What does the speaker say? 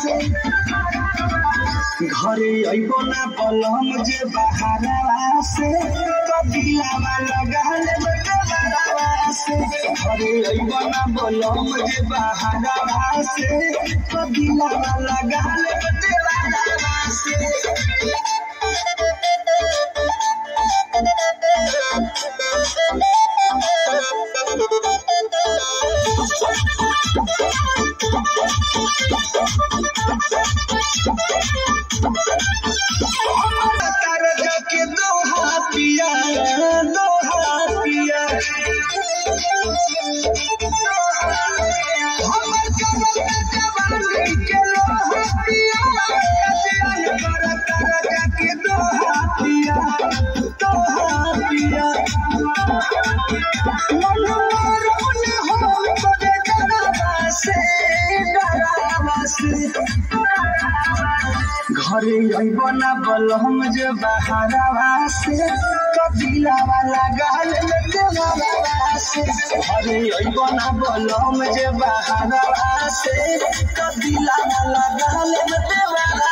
से घरे अइबो ना बलम जे बहारवा से कदिलावा लगाल देवरवा से घरे अइबो ना बलम जे बहारवा से कदिलावा लगाल देवरवा से घरे अइबो ना बलम जे बहारवा से कदिलावा लगाल देवरवा से घरे अइबो ना बलम जे बहारवा से कदिलावा लगाल देवरवा